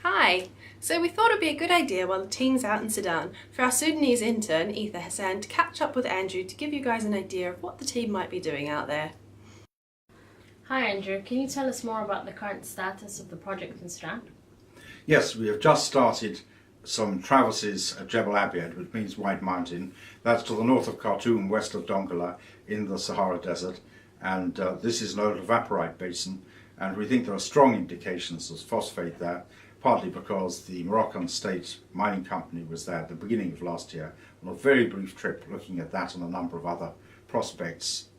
Hi! So we thought it'd be a good idea while the team's out in Sudan for our Sudanese intern, Eithar Hassan, to catch up with Andrew to give you guys an idea of what the team might be doing out there. Hi Andrew, can you tell us more about the current status of the project in Sudan? Yes, we have just started some traverses at Jebel Abiad, which means White Mountain. That's to the north of Khartoum, west of Dongola, in the Sahara Desert. And this is an old evaporite basin, and we think there are strong indications of phosphate there, partly because the Moroccan State Mining Company was there at the beginning of last year on a very brief trip looking at that and a number of other prospects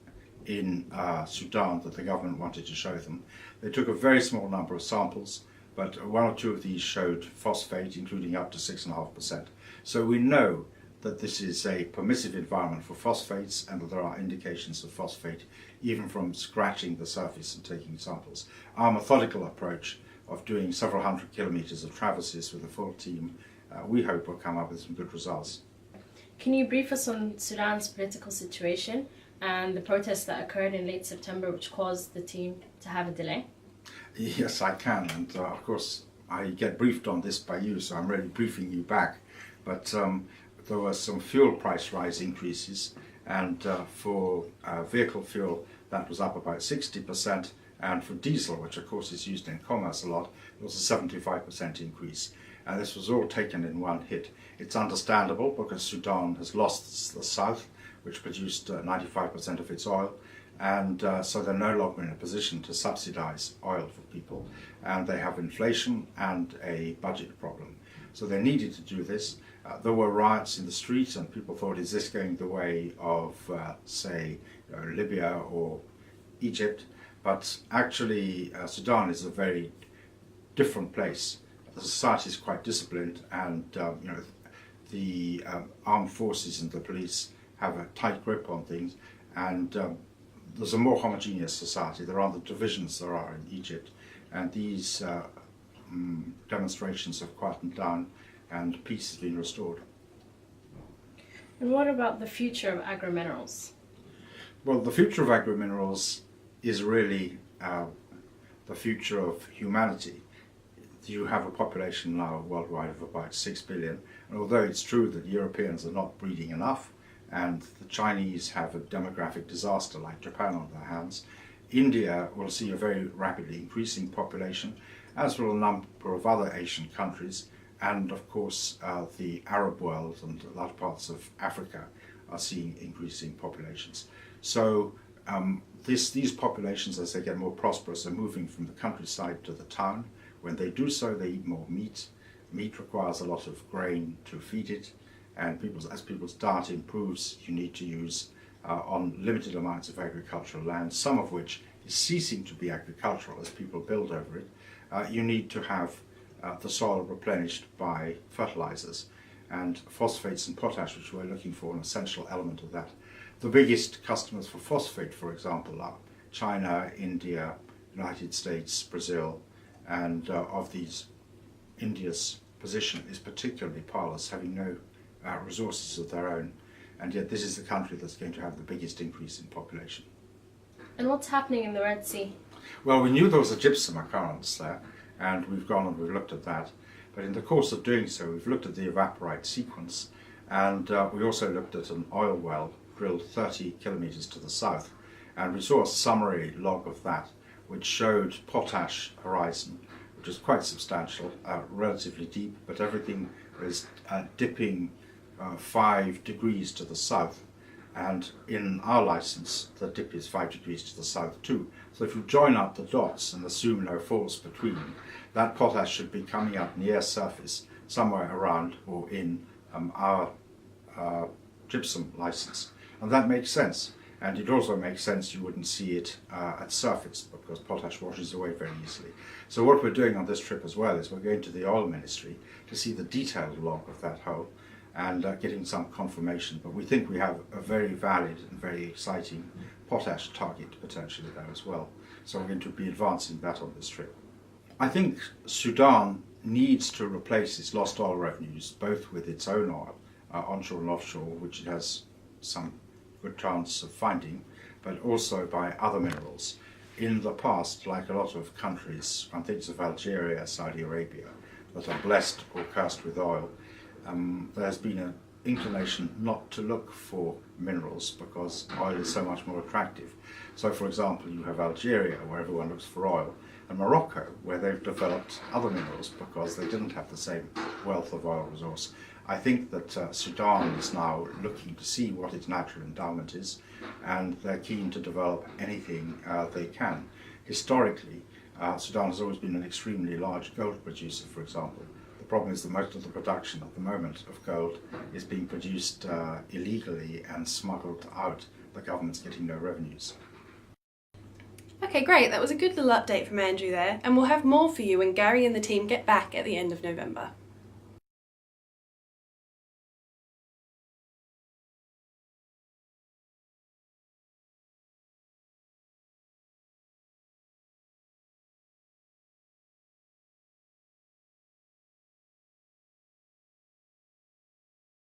in Sudan that the government wanted to show them. They took a very small number of samples, but one or two of these showed phosphate, including up to 6.5%. So we know that this is a permissive environment for phosphates and that there are indications of phosphate even from scratching the surface and taking samples. Our methodical approach of doing several hundred kilometers of traverses with a full team, we hope will come up with some good results. Can you brief us on Sudan's political situation and the protests that occurred in late September which caused the team to have a delay? Yes, I can, and of course I get briefed on this by you, so I'm really briefing you back. But there were some fuel price rise increases, and for vehicle fuel that was up about 60%, and for diesel, which of course is used in commerce a lot, it was a 75% increase. And this was all taken in one hit. It's understandable because Sudan has lost the south, which produced 95% of its oil, and so they're no longer in a position to subsidize oil for people, and they have inflation and a budget problem. So they needed to do this. There were riots in the streets, and people thought, is this going the way of, say, Libya or Egypt? But actually, Sudan is a very different place. The society is quite disciplined, and the armed forces and the police have a tight grip on things, and there's a more homogeneous society. There aren't the divisions there are in Egypt, and these demonstrations have quietened down and peace has been restored. And what about the future of agro-minerals? Well, the future of agro-minerals is really the future of humanity. You have a population now worldwide of about 6 billion, and although it's true that Europeans are not breeding enough, and the Chinese have a demographic disaster like Japan on their hands, India will see a very rapidly increasing population, as will a number of other Asian countries, and of course the Arab world and large parts of Africa are seeing increasing populations. So these populations, as they get more prosperous, are moving from the countryside to the town. When they do so, they eat more meat. Meat requires a lot of grain to feed it, and as people's diet improves, you need to use on limited amounts of agricultural land, some of which is ceasing to be agricultural as people build over it. You need to have the soil replenished by fertilizers, and phosphates and potash, which we're looking for, an essential element of that. The biggest customers for phosphate, for example, are China, India, United States, Brazil, and of these, India's position is particularly parlous, having no resources of their own, and yet this is the country that's going to have the biggest increase in population. And what's happening in the Red Sea? Well, we knew there was a gypsum occurrence there, and we've gone and we've looked at that, but in the course of doing so we've looked at the evaporite sequence, and we also looked at an oil well drilled 30 kilometers to the south, and we saw a summary log of that which showed potash horizon, which is quite substantial, relatively deep, but everything is dipping 5 degrees to the south, and in our license the dip is 5 degrees to the south too. So if you join up the dots and assume no faults between, that potash should be coming up near surface somewhere around or in our gypsum license, and that makes sense. And it also makes sense you wouldn't see it at surface because potash washes away very easily. So what we're doing on this trip as well is we're going to the oil ministry to see the detailed log of that hole and getting some confirmation. But we think we have a very valid and very exciting potash target potentially there as well. So we're going to be advancing that on this trip. I think Sudan needs to replace its lost oil revenues, both with its own oil, onshore and offshore, which it has some good chance of finding, but also by other minerals. In the past, like a lot of countries, one thinks of Algeria, Saudi Arabia, that are blessed or cursed with oil, there's been an inclination not to look for minerals because oil is so much more attractive. So for example, you have Algeria, where everyone looks for oil, and Morocco, where they've developed other minerals because they didn't have the same wealth of oil resource. I think that Sudan is now looking to see what its natural endowment is, and they're keen to develop anything they can. Historically, Sudan has always been an extremely large gold producer, for example. The problem is that most of the production at the moment of gold is being produced illegally and smuggled out. The government's getting no revenues. Okay, great. That was a good little update from Andrew there, and we'll have more for you when Gary and the team get back at the end of November.